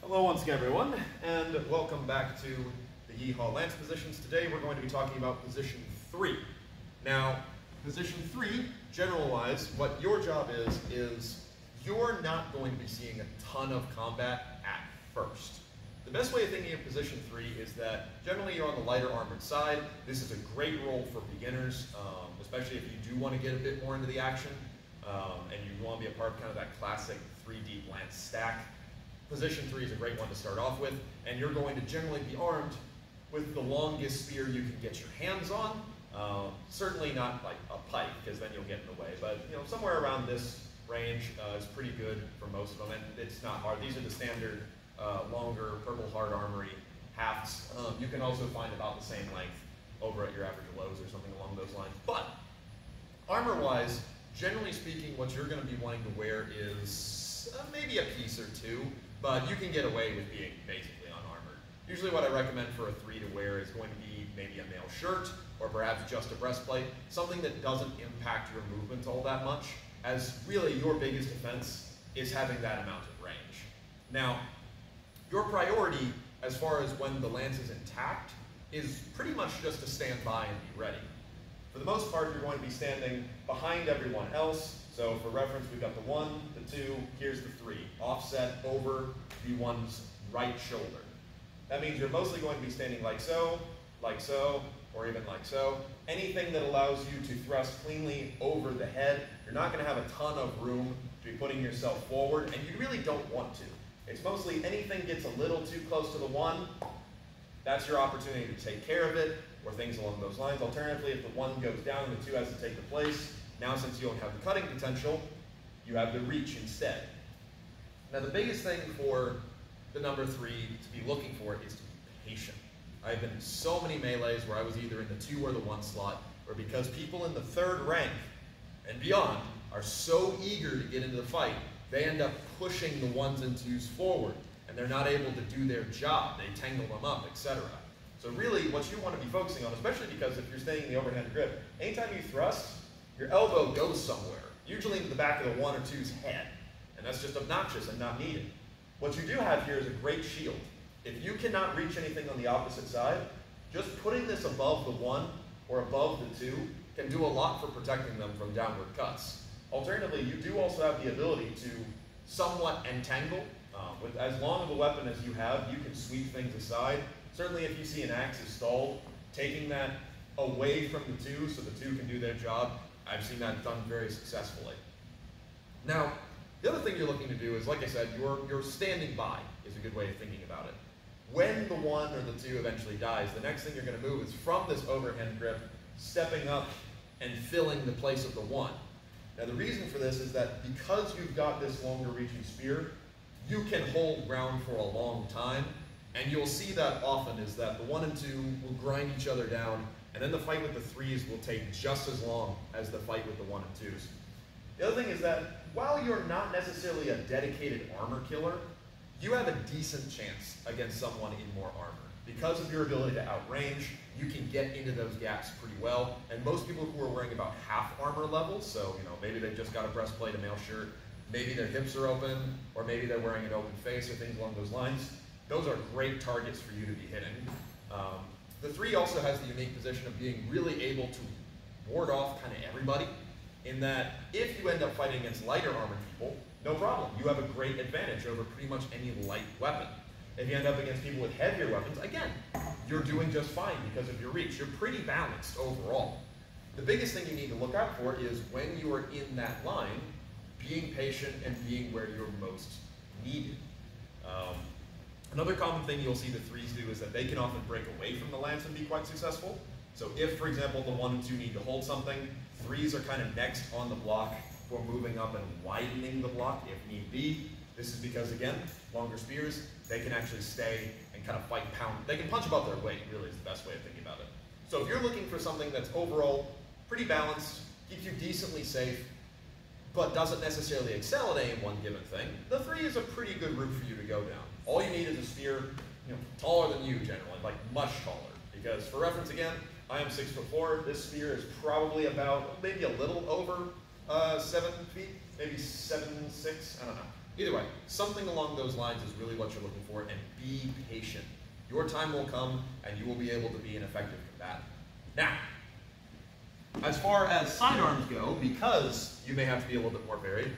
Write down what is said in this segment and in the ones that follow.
Hello once again, everyone, and welcome back to the H.A.W. Lance positions. Today we're going to be talking about position 3. Now, position 3, general-wise, what your job is you're not going to be seeing a ton of combat at first. The best way of thinking of position 3 is that generally you're on the lighter armored side. This is a great role for beginners, especially if you do want to get a bit more into the action and you want to be a part of kind of that classic 3D Lance stack. Position 3 is a great one to start off with, and you're going to generally be armed with the longest spear you can get your hands on. Certainly not like a pike, because then you'll get in the way, but somewhere around this range is pretty good for most of them, and it's not hard. These are the standard longer purple hard armory hafts. You can also find about the same length over at your average lows or something along those lines. But armor-wise, generally speaking, what you're going to be wanting to wear is maybe a piece or two, but you can get away with being basically unarmored. Usually what I recommend for a 3 to wear is going to be maybe a mail shirt, or perhaps just a breastplate, something that doesn't impact your movement all that much, as really your biggest defense is having that amount of range. Now, your priority as far as when the lance is intact is pretty much just to stand by and be ready. For the most part, you're going to be standing behind everyone else. So for reference, we've got the 1, the 2, here's the 3, offset over the 1's right shoulder. That means you're mostly going to be standing like so, or even like so. Anything that allows you to thrust cleanly over the head, you're not going to have a ton of room to be putting yourself forward, and you really don't want to. It's mostly anything gets a little too close to the 1, that's your opportunity to take care of it, or things along those lines. Alternatively, if the 1 goes down and the 2 has to take the place, now since you don't have the cutting potential, you have the reach instead. Now the biggest thing for the number 3 to be looking for is to be patient. I've been in so many melees where I was either in the 2 or the 1 slot, or because people in the 3rd rank and beyond are so eager to get into the fight, they end up pushing the 1s and 2s forward, and they're not able to do their job. They tangle them up, etc. So really what you want to be focusing on, especially because if you're staying in the overhand grip, anytime you thrust, your elbow goes somewhere, usually into the back of the 1 or 2's head, and that's just obnoxious and not needed. What you do have here is a great shield. If you cannot reach anything on the opposite side, just putting this above the 1 or above the 2 can do a lot for protecting them from downward cuts. Alternatively, you do also have the ability to somewhat entangle. With as long of a weapon as you have, you can sweep things aside. Certainly if you see an axe is stalled, taking that away from the 2 so the 2 can do their job, I've seen that done very successfully. Now, the other thing you're looking to do is, like I said, you're standing by is a good way of thinking about it. When the 1 or the 2 eventually dies, the next thing you're going to move is from this overhand grip, stepping up and filling the place of the 1. Now the reason for this is that because you've got this longer reaching spear, you can hold ground for a long time, and you'll see that often is that the 1 and 2 will grind each other down, and then the fight with the 3s will take just as long as the fight with the 1 and 2s. The other thing is that while you're not necessarily a dedicated armor killer, you have a decent chance against someone in more armor. Because of your ability to outrange, you can get into those gaps pretty well, and most people who are wearing about half armor levels, so maybe they've just got a breastplate, a mail shirt, maybe their hips are open, or maybe they're wearing an open face or things along those lines, those are great targets for you to be hitting. The 3 also has the unique position of being really able to ward off kind of everybody, in that if you end up fighting against lighter armored people, no problem. You have a great advantage over pretty much any light weapon. If you end up against people with heavier weapons, again, you're doing just fine because of your reach. You're pretty balanced overall. The biggest thing you need to look out for is when you are in that line, being patient and being where you're most needed. Another common thing you'll see the 3s do is that they can often break away from the lance and be quite successful. So if, for example, the 1 and 2 need to hold something, 3s are kind of next on the block for moving up and widening the block if need be. This is because, again, longer spears, they can actually stay and kind of fight pound. They can punch above their weight, really is the best way of thinking about it. So if you're looking for something that's overall pretty balanced, keeps you decently safe, but doesn't necessarily excel at any one given thing, the 3 is a pretty good route for you to go down. All you need is a spear, taller than you generally, like much taller. Because for reference again, I am 6'4". This spear is probably about maybe a little over 7 feet, maybe 7'6". I don't know. Either way, something along those lines is really what you're looking for, and be patient. Your time will come, and you will be able to be an effective combatant. Now, as far as sidearms go, because you may have to be a little bit more varied,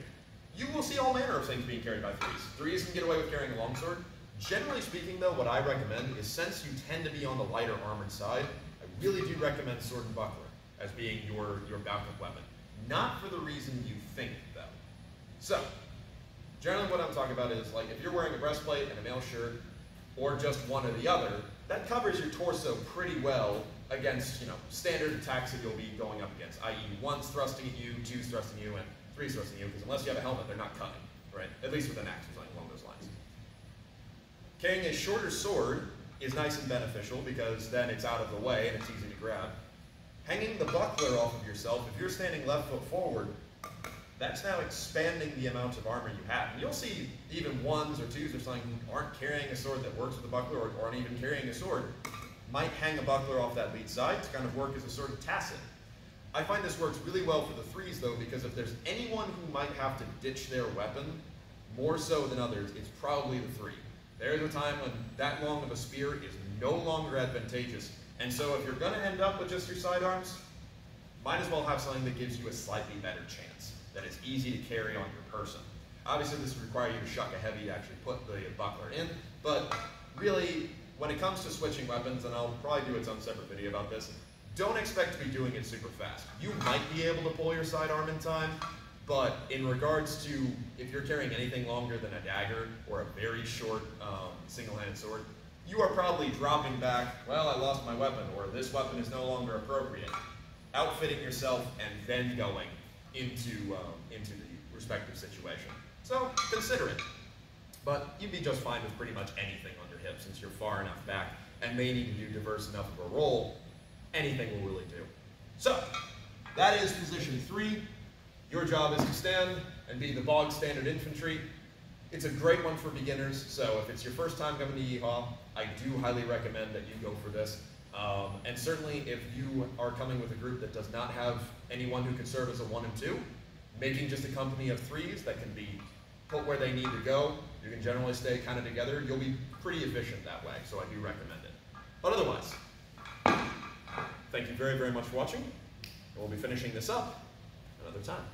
you will see all manner of things being carried by threes. Threes can get away with carrying a longsword. Generally speaking, though, what I recommend is, since you tend to be on the lighter armored side, I really do recommend sword and buckler as being your backup weapon. Not for the reason you think, though. So, generally what I'm talking about is, like, if you're wearing a breastplate and a mail shirt, or just one or the other, that covers your torso pretty well against, standard attacks that you'll be going up against, i.e. one's thrusting at you, two's thrusting you, and three's thrusting you, because unless you have a helmet, they're not cutting, right? At least with an axe or something along those lines. Carrying a shorter sword is nice and beneficial, because then it's out of the way and it's easy to grab. Hanging the buckler off of yourself, if you're standing left foot forward, that's now expanding the amount of armor you have. And you'll see even ones or twos or something who aren't carrying a sword that works with a buckler, or aren't even carrying a sword, might hang a buckler off that lead side to kind of work as a sort of tacit. I find this works really well for the threes, though, because if there's anyone who might have to ditch their weapon, more so than others, it's probably the three. There's a time when that long of a spear is no longer advantageous. And so if you're going to end up with just your sidearms, might as well have something that gives you a slightly better chance, that is easy to carry on your person. Obviously, this would require you to shuck a heavy to actually put the buckler in, but really, when it comes to switching weapons, and I'll probably do its own separate video about this, don't expect to be doing it super fast. You might be able to pull your sidearm in time, but in regards to if you're carrying anything longer than a dagger or a very short single-handed sword, you are probably dropping back, well, I lost my weapon, or this weapon is no longer appropriate, outfitting yourself and then going into the respective situation. So consider it. But you'd be just fine with pretty much anything on your hip, since you're far enough back and may need to do diverse enough of a roll. Anything will really do. So, that is position 3. Your job is to stand and be the bog standard infantry. It's a great one for beginners, so if it's your first time coming to Yeehaw, I do highly recommend that you go for this. And certainly if you are coming with a group that does not have anyone who can serve as a 1 and 2, making just a company of 3s that can be put where they need to go, you can generally stay kind of together, you'll be pretty efficient that way, so I do recommend it. But otherwise, thank you very, very much for watching, and we'll be finishing this up another time.